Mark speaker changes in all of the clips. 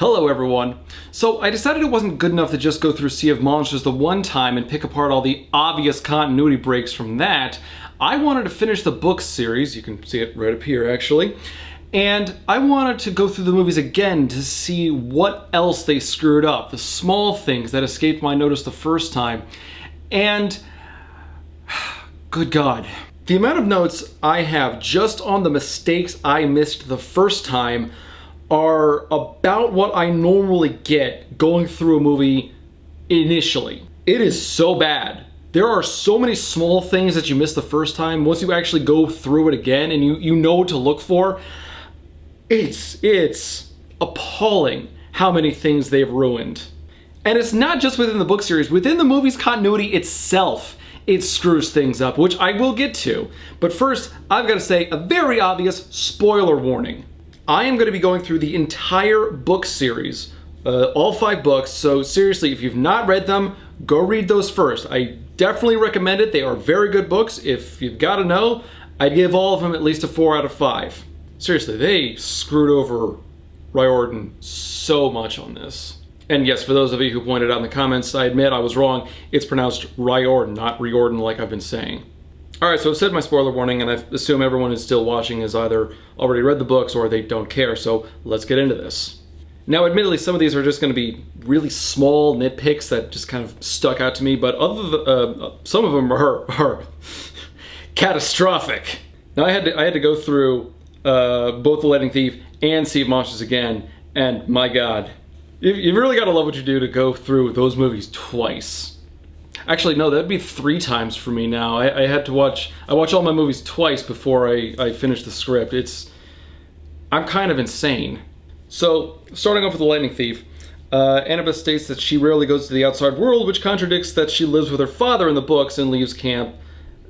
Speaker 1: Hello everyone. So I decided it wasn't good enough to just go through Sea of Monsters the one time and pick apart all the obvious continuity breaks from that. I wanted to finish the book series, you can see it right up here actually, and I wanted to go through the movies again to see what else they screwed up, the small things that escaped my notice the first time. And good God. The amount of notes I have just on the mistakes I missed the first time are about what I normally get going through a movie initially. It is so bad. There are so many small things that you miss the first time. Once you actually go through it again and you know what to look for, it's appalling how many things they've ruined. And it's not just within the book series. Within the movie's continuity itself, it screws things up, which I will get to. But first, I've got to say a very obvious spoiler warning. I am going to be going through the entire book series, all 5 books, so seriously, if you've not read them, go read those first. I definitely recommend it. They are very good books. If you've got to know, I'd give all of them at least a 4 out of 5. Seriously, they screwed over Riordan so much on this. And yes, for those of you who pointed out in the comments, I admit I was wrong. It's pronounced Riordan, not Riordan like I've been saying. Alright, so I've said my spoiler warning, and I assume everyone who's still watching has either already read the books or they don't care, so let's get into this. Now, admittedly, some of these are just going to be really small nitpicks that just kind of stuck out to me, but some of them are catastrophic. Now, I had to go through both The Lightning Thief and Sea of Monsters again, and my God, you've really got to love what you do to go through those movies twice. Actually, no, that'd be 3 times for me now. I watch all my movies twice before I finish the script. I'm kind of insane. So, starting off with The Lightning Thief, Annabeth states that she rarely goes to the outside world, which contradicts that she lives with her father in the books and leaves camp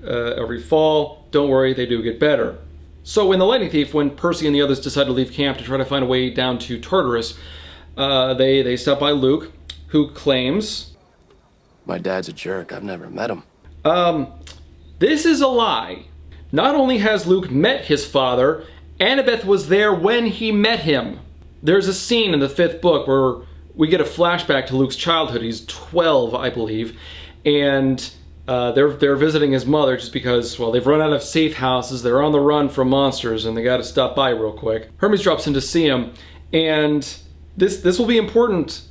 Speaker 1: every fall. Don't worry, they do get better. So in The Lightning Thief, when Percy and the others decide to leave camp to try to find a way down to Tartarus, they stop by Luke, who claims...
Speaker 2: My dad's a jerk. I've never met him.
Speaker 1: This is a lie. Not only has Luke met his father, Annabeth was there when he met him. There's a scene in the 5th book where we get a flashback to Luke's childhood. He's 12, I believe, and they're visiting his mother just because, well, they've run out of safe houses, they're on the run from monsters, and they gotta stop by real quick. Hermes drops in to see him, and this will be important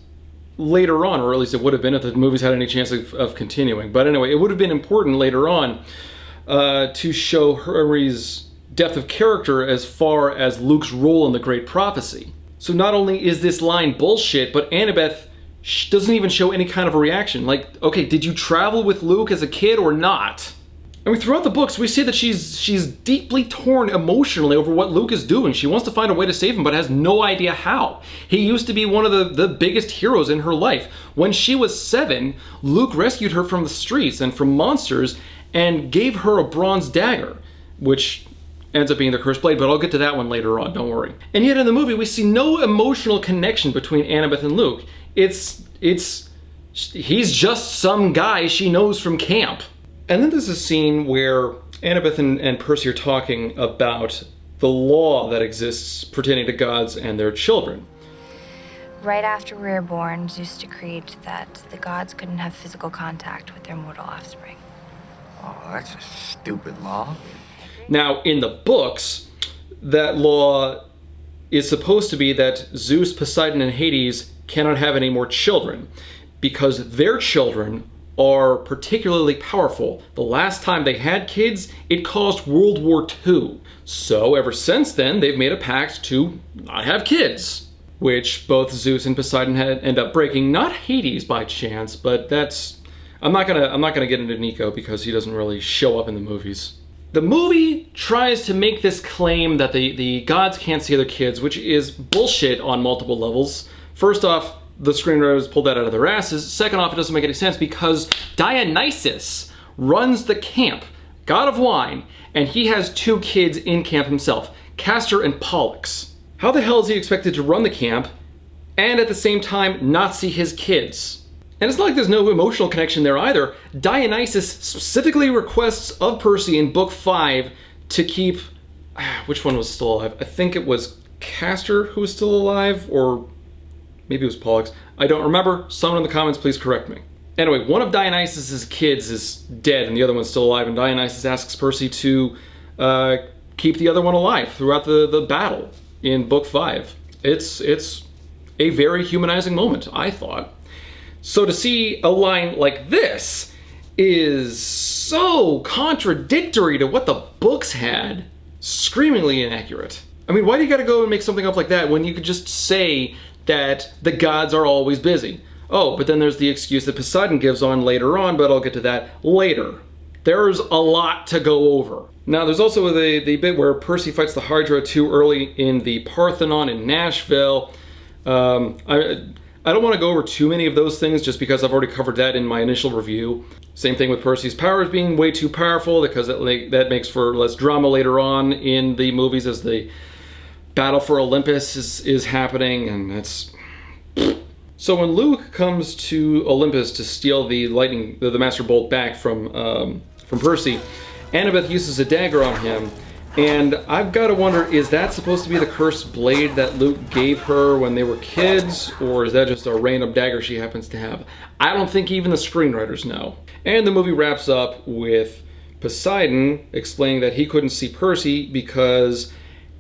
Speaker 1: later on, or at least it would have been if the movies had any chance of continuing. But anyway, it would have been important later on to show Hermes' depth of character as far as Luke's role in the Great Prophecy. So not only is this line bullshit, but Annabeth doesn't even show any kind of a reaction. Like, okay, did you travel with Luke as a kid or not? I mean, throughout the books, we see that she's deeply torn emotionally over what Luke is doing. She wants to find a way to save him, but has no idea how. He used to be one of the biggest heroes in her life. When she was 7, Luke rescued her from the streets and from monsters and gave her a bronze dagger, which ends up being the cursed blade, but I'll get to that one later on, don't worry. And yet in the movie, we see no emotional connection between Annabeth and Luke. He's just some guy she knows from camp. And then there's a scene where Annabeth and Percy are talking about the law that exists pertaining to gods and their children.
Speaker 3: Right after we were born, Zeus decreed that the gods couldn't have physical contact with their mortal offspring.
Speaker 2: Oh, that's a stupid law.
Speaker 1: Now, in the books, that law is supposed to be that Zeus, Poseidon, and Hades cannot have any more children because their children are particularly powerful. The last time they had kids, it caused World War II. So ever since then, they've made a pact to not have kids, which both Zeus and Poseidon end up breaking. Not Hades by chance, but that's... I'm not gonna get into Nico because he doesn't really show up in the movies. The movie tries to make this claim that the gods can't see their kids, which is bullshit on multiple levels. First off, the screenwriters pulled that out of their asses. Second off, it doesn't make any sense because Dionysus runs the camp, god of wine, and he has 2 kids in camp himself, Castor and Pollux. How the hell is he expected to run the camp and at the same time not see his kids? And it's not like there's no emotional connection there either. Dionysus specifically requests of Percy in book 5 to keep... Which one was still alive? I think it was Castor who was still alive, or Maybe it was Pollux. I don't remember. Someone in the comments, please correct me. Anyway, one of Dionysus's kids is dead and the other one's still alive, and Dionysus asks Percy to keep the other one alive throughout the battle in book 5. It's a very humanizing moment, I thought. So to see a line like this is so contradictory to what the books had. Screamingly inaccurate. I mean, why do you gotta go and make something up like that when you could just say that the gods are always busy? Oh, but then there's the excuse that Poseidon gives on later on, but I'll get to that later. There's a lot to go over. Now, there's also the bit where Percy fights the Hydra too early in the Parthenon in Nashville. I don't want to go over too many of those things just because I've already covered that in my initial review. Same thing with Percy's powers being way too powerful, because that makes for less drama later on in the movies as the battle for Olympus is happening, and it's... So when Luke comes to Olympus to steal the Master Bolt back from Percy, Annabeth uses a dagger on him, and I've got to wonder, is that supposed to be the cursed blade that Luke gave her when they were kids, or is that just a random dagger she happens to have? I don't think even the screenwriters know. And the movie wraps up with Poseidon explaining that he couldn't see Percy because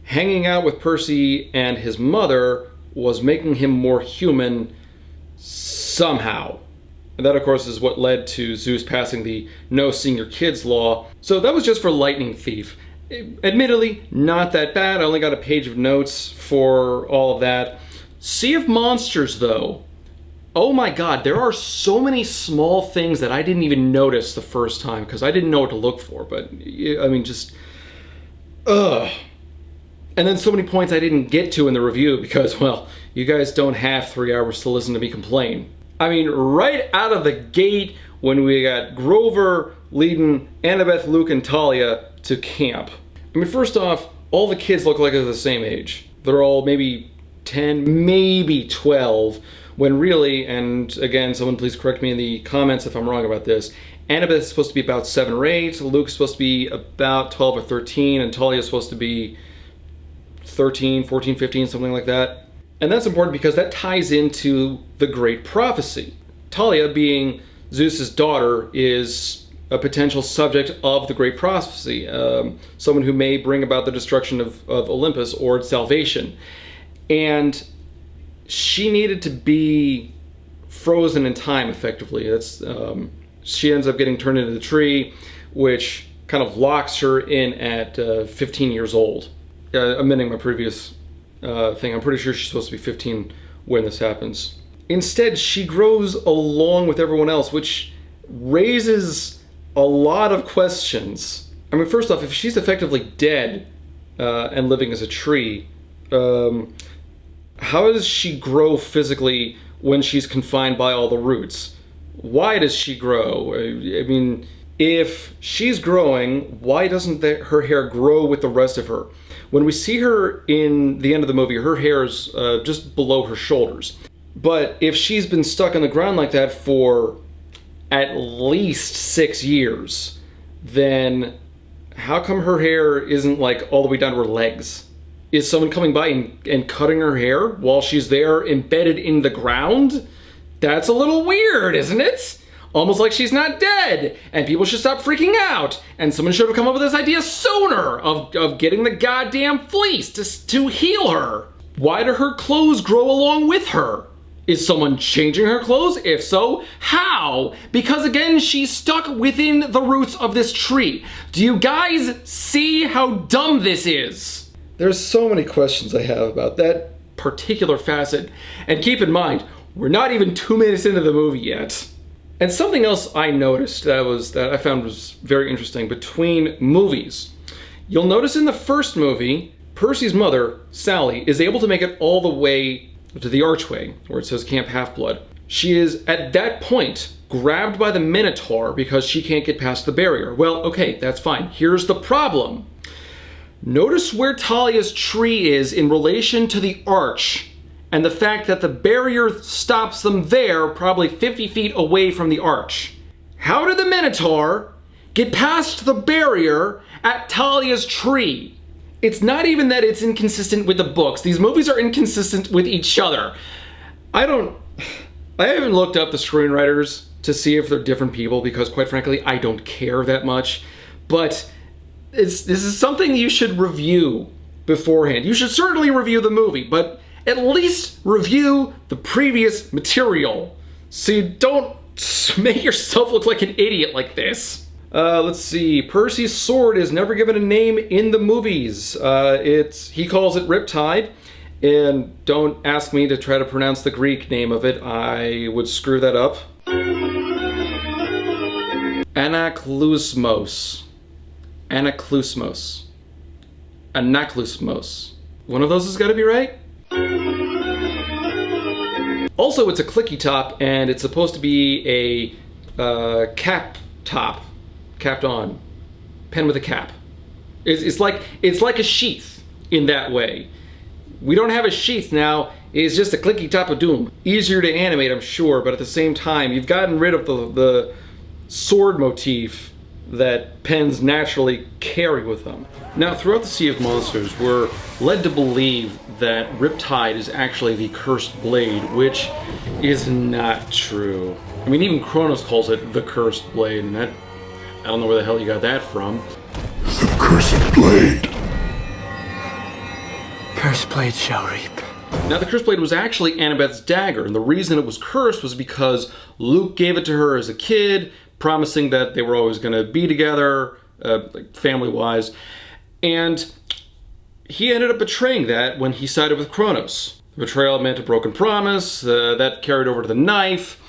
Speaker 1: hanging out with Percy and his mother was making him more human somehow. And that, of course, is what led to Zeus passing the no seeing your kids law. So that was just for Lightning Thief. Admittedly, not that bad. I only got a page of notes for all of that. Sea of Monsters, though. Oh my god, there are so many small things that I didn't even notice the first time because I didn't know what to look for. But, I mean, just... ugh. And then so many points I didn't get to in the review because, well, you guys don't have 3 hours to listen to me complain. I mean, right out of the gate, when we got Grover leading Annabeth, Luke, and Talia to camp. I mean, first off, all the kids look like they're the same age. They're all maybe 10, maybe 12, when really, and again, someone please correct me in the comments if I'm wrong about this, Annabeth is supposed to be about 7 or 8, Luke's supposed to be about 12 or 13, and Talia is supposed to be 13, 14, 15, something like that. And that's important because that ties into the Great Prophecy. Talia, being Zeus's daughter, is a potential subject of the Great Prophecy, someone who may bring about the destruction of Olympus or its salvation. And she needed to be frozen in time, effectively. She ends up getting turned into the tree, which kind of locks her in at 15 years old. Amending my previous thing, I'm pretty sure she's supposed to be 15 when this happens. Instead, she grows along with everyone else, which raises a lot of questions. I mean, first off, if she's effectively dead and living as a tree, how does she grow physically when she's confined by all the roots? Why does she grow? I mean, if she's growing, why doesn't her hair grow with the rest of her? When we see her in the end of the movie, her hair is just below her shoulders. But if she's been stuck on the ground like that for at least 6 years, then how come her hair isn't like all the way down to her legs? Is someone coming by and cutting her hair while she's there embedded in the ground? That's a little weird, isn't it? Almost like she's not dead, and people should stop freaking out, and someone should have come up with this idea sooner of getting the goddamn fleece to heal her. Why do her clothes grow along with her? Is someone changing her clothes? If so, how? Because again, she's stuck within the roots of this tree. Do you guys see how dumb this is? There's so many questions I have about that particular facet, and keep in mind, we're not even 2 minutes into the movie yet. And something else I noticed that I found was very interesting between movies. You'll notice in the first movie, Percy's mother, Sally, is able to make it all the way to the archway where it says Camp Half-Blood. She is, at that point, grabbed by the Minotaur because she can't get past the barrier. Well, okay, that's fine. Here's the problem. Notice where Talia's tree is in relation to the arch, and the fact that the barrier stops them there, probably 50 feet away from the arch. How did the Minotaur get past the barrier at Talia's tree? It's not even that it's inconsistent with the books. These movies are inconsistent with each other. I haven't looked up the screenwriters to see if they're different people because, quite frankly, I don't care that much. But this is something you should review beforehand. You should certainly review the movie, but at least review the previous material so you don't make yourself look like an idiot like this. Let's see. Percy's sword is never given a name in the movies. He calls it Riptide. And don't ask me to try to pronounce the Greek name of it. I would screw that up. Anaklusmos. Anaklusmos. Anaklusmos. One of those has got to be right. Also, it's a clicky top, and it's supposed to be a cap top. Capped on. Pen with a cap. It's like a sheath in that way. We don't have a sheath now, it's just a clicky top of doom. Easier to animate, I'm sure, but at the same time, you've gotten rid of the sword motif that pens naturally carry with them. Now, throughout the Sea of Monsters, we're led to believe that Riptide is actually the cursed blade, which is not true. I mean, even Kronos calls it the cursed blade, and I don't know where the hell you got that from.
Speaker 4: The cursed blade.
Speaker 2: Cursed blade shall reap.
Speaker 1: Now, the cursed blade was actually Annabeth's dagger, and the reason it was cursed was because Luke gave it to her as a kid, promising that they were always going to be together, like family-wise, and he ended up betraying that when he sided with Kronos. The betrayal meant a broken promise, that carried over to the knife,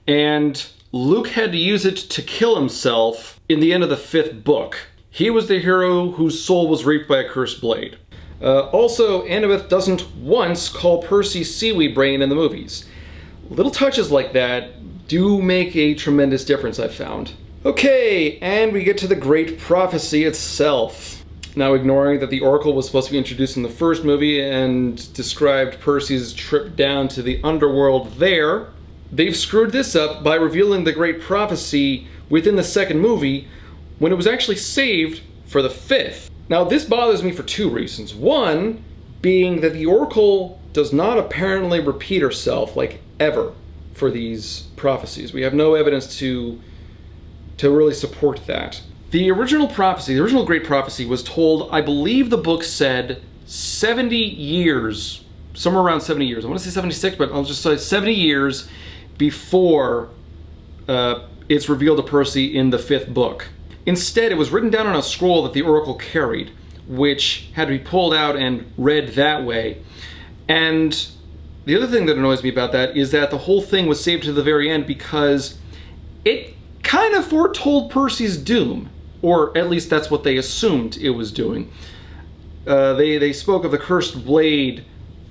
Speaker 1: and Luke had to use it to kill himself in the end of the 5th book. He was the hero whose soul was reaped by a cursed blade. Also, Annabeth doesn't once call Percy Seaweed Brain in the movies. Little touches like that do make a tremendous difference, I've found. Okay, and we get to the Great Prophecy itself. Now, ignoring that the Oracle was supposed to be introduced in the first movie and described Percy's trip down to the underworld there, they've screwed this up by revealing the Great Prophecy within the 2nd movie when it was actually saved for the 5th. Now, this bothers me for 2 reasons. One being that the Oracle does not apparently repeat herself, like, ever, for these prophecies. We have no evidence to really support that. The original prophecy, the original Great Prophecy, was told, I believe the book said 70 years, somewhere around 70 years. I want to say 76, but I'll just say 70 years before it's revealed to Percy in the 5th book. Instead, it was written down on a scroll that the Oracle carried, which had to be pulled out and read that way. And the other thing that annoys me about that is that the whole thing was saved to the very end because it kind of foretold Percy's doom, or at least that's what they assumed it was doing. They spoke of the cursed blade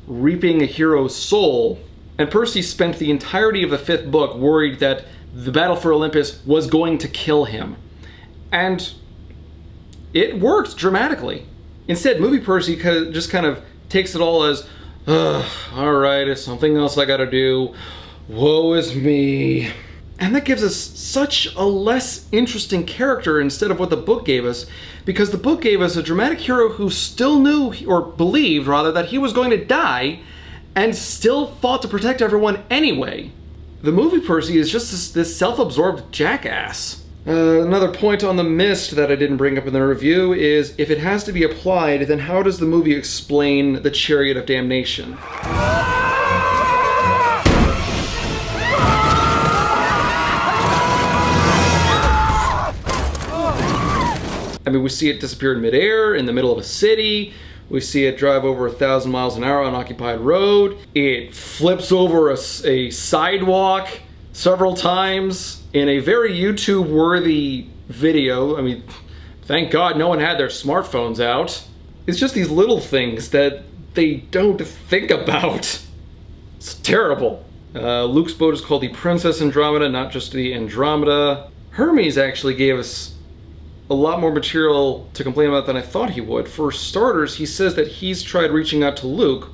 Speaker 1: reaping a hero's soul, and Percy spent the entirety of the 5th book worried that the battle for Olympus was going to kill him. And it worked dramatically. Instead, movie Percy just kind of takes it all as, alright, it's something else I gotta do. Woe is me. And that gives us such a less interesting character instead of what the book gave us, because the book gave us a dramatic hero who still knew, or believed rather, that he was going to die, and still fought to protect everyone anyway. The movie Percy is just this self-absorbed jackass. Another point on the mist that I didn't bring up in the review is, if it has to be applied, then how does the movie explain the Chariot of Damnation? I mean, we see it disappear in midair, in the middle of a city. We see it drive over 1,000 miles an hour on an occupied road. It flips over a sidewalk several times in a very YouTube-worthy video. I mean, thank God no one had their smartphones out. It's just these little things that they don't think about. It's terrible. Luke's boat is called the Princess Andromeda, not just the Andromeda. Hermes actually gave us a lot more material to complain about than I thought he would. For starters, he says that he's tried reaching out to Luke,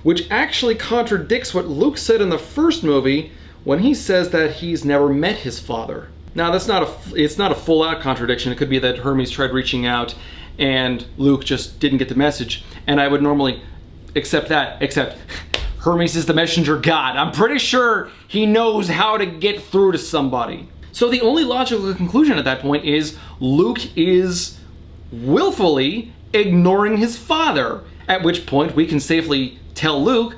Speaker 1: which actually contradicts what Luke said in the first movie when he says that he's never met his father. Now, it's not a full-out contradiction. It could be that Hermes tried reaching out and Luke just didn't get the message, and I would normally accept that, except Hermes is the messenger god. I'm pretty sure he knows how to get through to somebody. So the only logical conclusion at that point is Luke is willfully ignoring his father, at which point we can safely tell Luke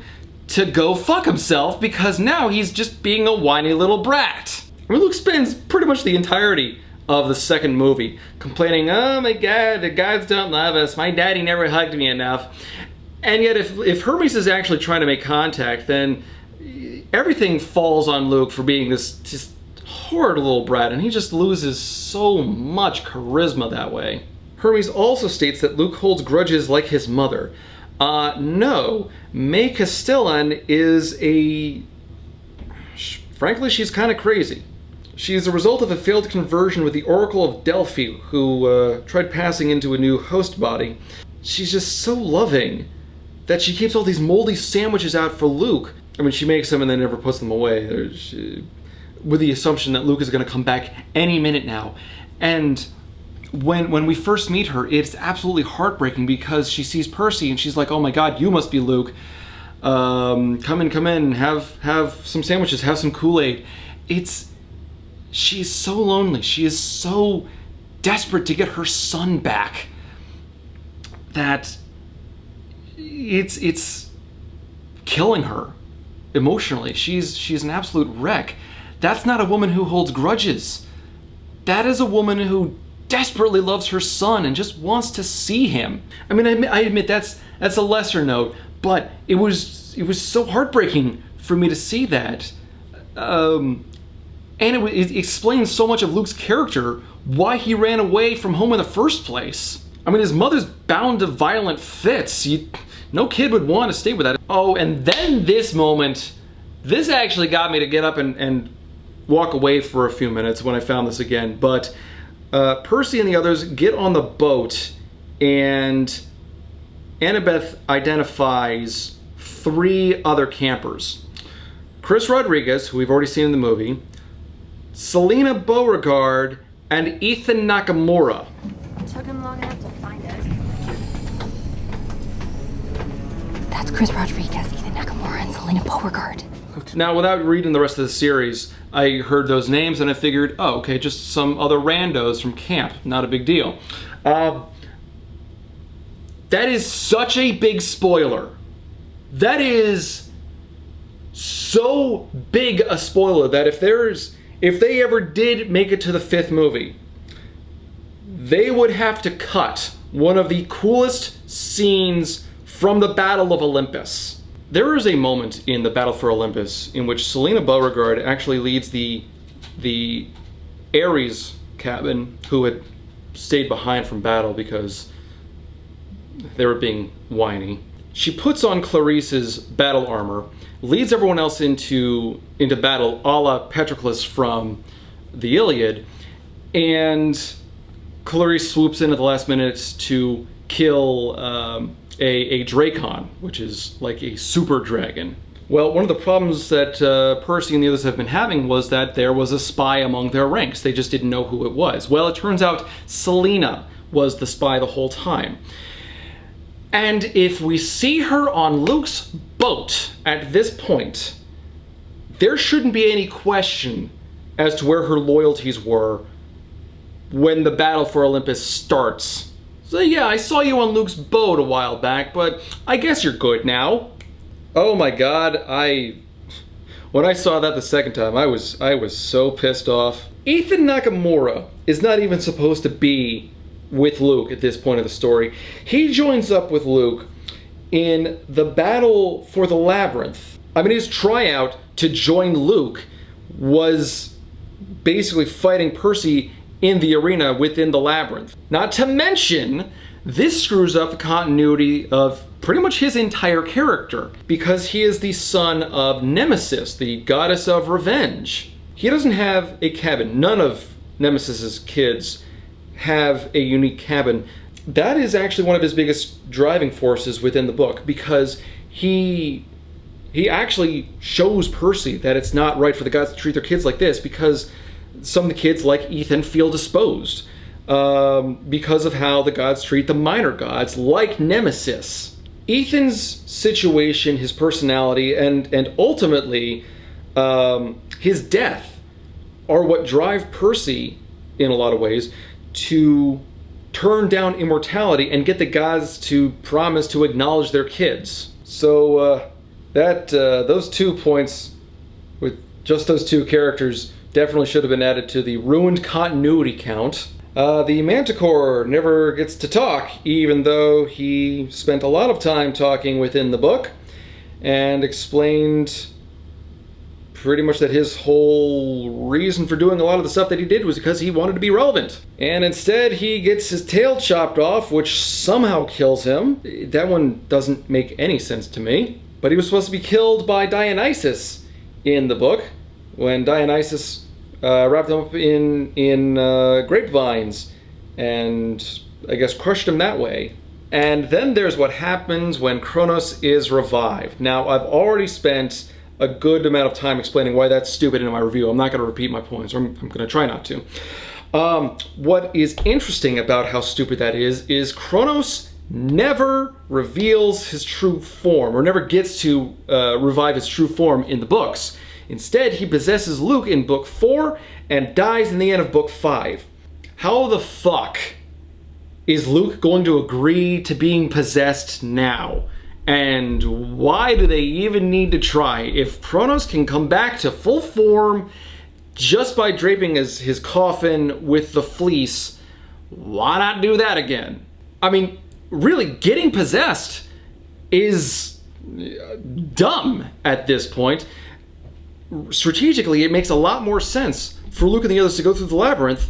Speaker 1: to go fuck himself because now he's just being a whiny little brat. I mean, Luke spends pretty much the entirety of the second movie complaining, oh my god, the gods don't love us, my daddy never hugged me enough. And yet if Hermes is actually trying to make contact, then everything falls on Luke for being this just horrid little brat, and he just loses so much charisma that way. Hermes also states that Luke holds grudges like his mother. No, May Castellan is frankly, she's kind of crazy. She's a result of a failed conversion with the Oracle of Delphi, who tried passing into a new host body. She's just so loving that she keeps all these moldy sandwiches out for Luke. I mean, she makes them and then never puts them away, with the assumption that Luke is going to come back any minute now. And when we first meet her, it's absolutely heartbreaking because she sees Percy and she's like, oh my god, you must be Luke. Come in, have some sandwiches, have some Kool-Aid. She's so lonely. She is so desperate to get her son back that it's killing her emotionally. She's an absolute wreck. That's not a woman who holds grudges. That is a woman who desperately loves her son and just wants to see him. I mean, I admit that's a lesser note, but it was so heartbreaking for me to see that. And it explains so much of Luke's character, why he ran away from home in the first place. I mean, his mother's bound to violent fits. No kid would want to stay with that. Oh, and then this moment, this actually got me to get up and walk away for a few minutes when I found this again. But Percy and the others get on the boat, and Annabeth identifies 3 other campers. Chris Rodriguez, who we've already seen in the movie, Selena Beauregard, and Ethan Nakamura.
Speaker 3: It took him long enough to find us. That's Chris Rodriguez, Ethan Nakamura, and Selena Beauregard.
Speaker 1: Now, without reading the rest of the series, I heard those names and I figured, oh, okay, just some other randos from camp. Not a big deal. That is such a big spoiler. That is so big a spoiler that if they ever did make it to the 5th movie, they would have to cut one of the coolest scenes from the Battle of Olympus. There is a moment in the Battle for Olympus in which Selena Beauregard actually leads the Ares cabin, who had stayed behind from battle because they were being whiny. She puts on Clarice's battle armor, leads everyone else into battle a la Patroclus from the Iliad, and Clarice swoops in at the last minute to kill a Dracon, which is like a super dragon. Well, one of the problems that Percy and the others have been having was that there was a spy among their ranks. They just didn't know who it was. Well, it turns out Selena was the spy the whole time. And if we see her on Luke's boat at this point, there shouldn't be any question as to where her loyalties were when the Battle for Olympus starts. So yeah, I saw you on Luke's boat a while back, but I guess you're good now. Oh my god, when I saw that the second time, I was so pissed off. Ethan Nakamura is not even supposed to be with Luke at this point of the story. He joins up with Luke in the battle for the Labyrinth. I mean, his tryout to join Luke was basically fighting Percy in the arena within the Labyrinth. Not to mention, this screws up the continuity of pretty much his entire character, because he is the son of Nemesis, the goddess of revenge. He doesn't have a cabin. None of Nemesis's kids have a unique cabin. That is actually one of his biggest driving forces within the book, because he actually shows Percy that it's not right for the gods to treat their kids like this, because some of the kids, like Ethan, feel disposed because of how the gods treat the minor gods, like Nemesis. Ethan's situation, his personality, and ultimately his death are what drive Percy, in a lot of ways, to turn down immortality and get the gods to promise to acknowledge their kids. So those 2 points, with just those 2 characters, definitely should have been added to the ruined continuity count. The Manticore never gets to talk, even though he spent a lot of time talking within the book and explained pretty much that his whole reason for doing a lot of the stuff that he did was because he wanted to be relevant. And instead he gets his tail chopped off, which somehow kills him. That one doesn't make any sense to me. But he was supposed to be killed by Dionysus in the book, when Dionysus wrapped him up in grapevines and I guess crushed him that way. And then there's what happens when Kronos is revived. Now, I've already spent a good amount of time explaining why that's stupid in my review. I'm not going to repeat my points, or I'm going to try not to. What is interesting about how stupid that is Kronos never reveals his true form, or never gets to revive his true form in the books. Instead, he possesses Luke in book 4 and dies in the end of book 5. How the fuck is Luke going to agree to being possessed now? And why do they even need to try? If Kronos can come back to full form just by draping his coffin with the fleece, why not do that again? I mean, really, getting possessed is dumb at this point. Strategically, it makes a lot more sense for Luke and the others to go through the labyrinth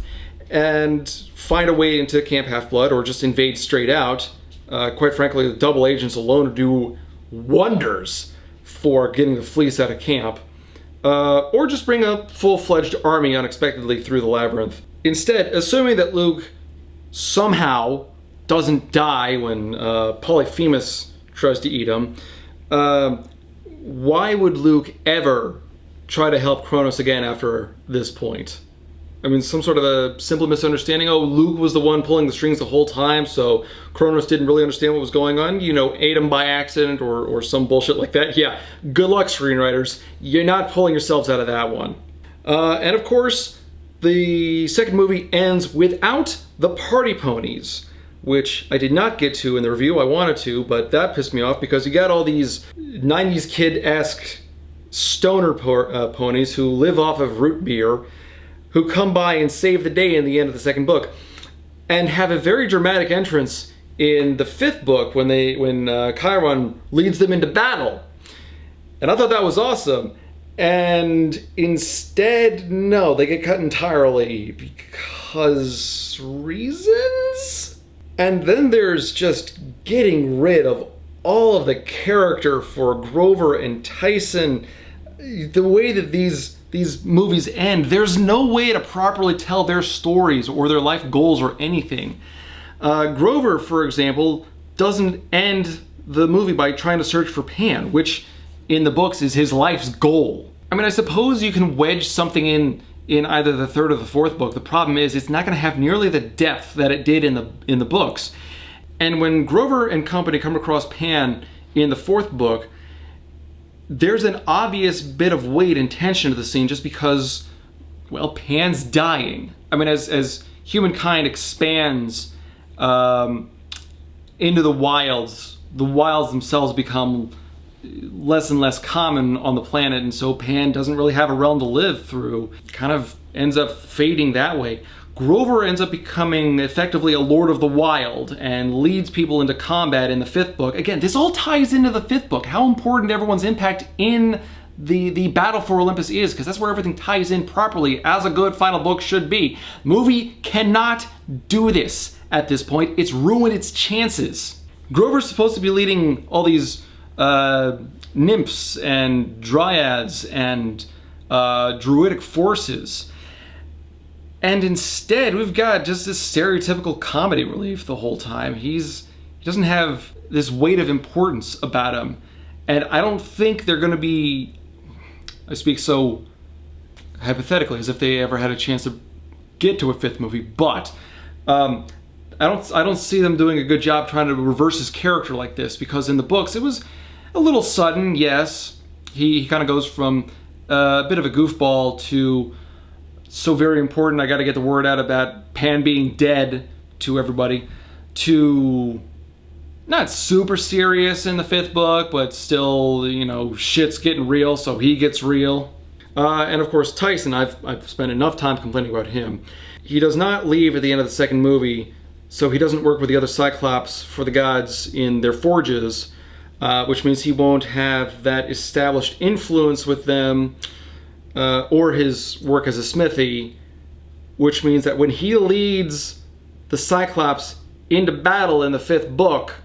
Speaker 1: and find a way into Camp Half-Blood, or just invade straight out. Quite frankly, the double agents alone would do wonders for getting the fleece out of camp. Or just bring a full-fledged army unexpectedly through the labyrinth. Instead, assuming that Luke somehow doesn't die when Polyphemus tries to eat him, why would Luke ever try to help Kronos again after this point? I mean, some sort of a simple misunderstanding. Oh, Luke was the one pulling the strings the whole time, so Kronos didn't really understand what was going on. You know, ate him by accident or some bullshit like that. Yeah, good luck, screenwriters. You're not pulling yourselves out of that one. And of course, the second movie ends without the party ponies, which I did not get to in the review. I wanted to, but that pissed me off because you got all these 90s kid-esque stoner ponies who live off of root beer, who come by and save the day in the end of the second book, and have a very dramatic entrance in the fifth book when Chiron leads them into battle. And I thought that was awesome. And instead, no, they get cut entirely because reasons? And then there's just getting rid of all of the character for Grover and Tyson. The way that these movies end, there's no way to properly tell their stories or their life goals or anything. Grover, for example, doesn't end the movie by trying to search for Pan, which in the books is his life's goal. I mean, I suppose you can wedge something in either the third or the fourth book. The problem is it's not going to have nearly the depth that it did in the books. And when Grover and company come across Pan in the fourth book, there's an obvious bit of weight and tension to the scene just because, well, Pan's dying. I mean, as humankind expands into the wilds themselves become less and less common on the planet, and so Pan doesn't really have a realm to live through. Kind of ends up fading that way. Grover ends up becoming effectively a Lord of the Wild and leads people into combat in the fifth book. Again, this all ties into the fifth book, how important everyone's impact in the battle for Olympus is, because that's where everything ties in properly, as a good final book should be. Movie cannot do this at this point. It's ruined its chances. Grover's supposed to be leading all these nymphs and dryads and druidic forces. And instead, we've got just this stereotypical comedy relief the whole time. He doesn't have this weight of importance about him. And I don't think they're going to be, I speak so hypothetically, as if they ever had a chance to get to a fifth movie, but I I don't see them doing a good job trying to reverse his character like this, because in the books it was a little sudden. Yes, he kind of goes from a bit of a goofball to so very important, I got to get the word out about Pan being dead to everybody, to not super serious in the 5th book, but still, you know, shit's getting real, so he gets real. And of course Tyson, I've spent enough time complaining about him. He does not leave at the end of the 2nd movie, so he doesn't work with the other Cyclops for the gods in their forges, which means he won't have that established influence with them, or his work as a smithy, which means that when he leads the Cyclops into battle in the 5th book,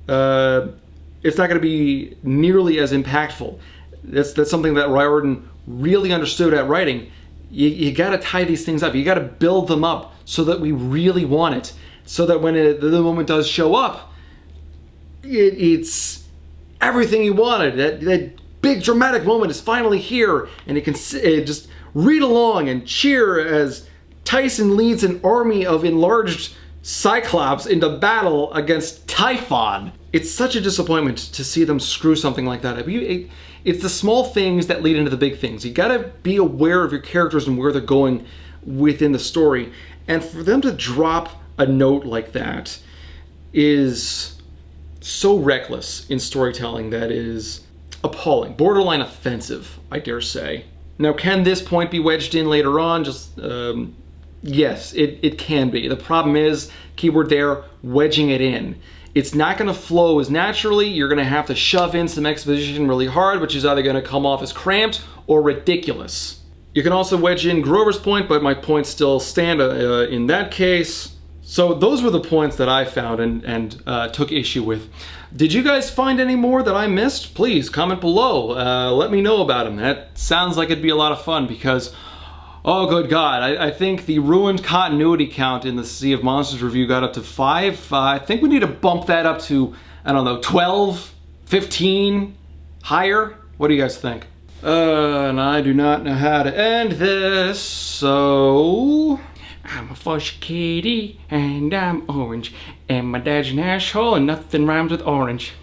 Speaker 1: it's not going to be nearly as impactful. That's something that Riordan really understood at writing. You got to tie these things up. You got to build them up so that we really want it, so that when the moment does show up, it's everything you wanted. That big dramatic moment is finally here, and it can just read along and cheer as Tyson leads an army of enlarged Cyclops into battle against Typhon. It's such a disappointment to see them screw something like that up. It's the small things that lead into the big things. You gotta be aware of your characters and where they're going within the story. And for them to drop a note like that is so reckless in storytelling that is appalling, borderline offensive, I dare say. Now, can this point be wedged in later on? Yes, it can be. The problem is, keyword there, wedging it in. It's not going to flow as naturally. You're going to have to shove in some exposition really hard, which is either going to come off as cramped or ridiculous. You can also wedge in Grover's point, but my points still stand in that case. So those were the points that I found and took issue with. Did you guys find any more that I missed? Please comment below. Let me know about them. That sounds like it'd be a lot of fun because, oh good God, I think the ruined continuity count in the Sea of Monsters review got up to 5. I think we need to bump that up to, I don't know, 12, 15, higher? What do you guys think? And I do not know how to end this, so I'm a fush kitty, and I'm orange, and my dad's an asshole, and nothing rhymes with orange.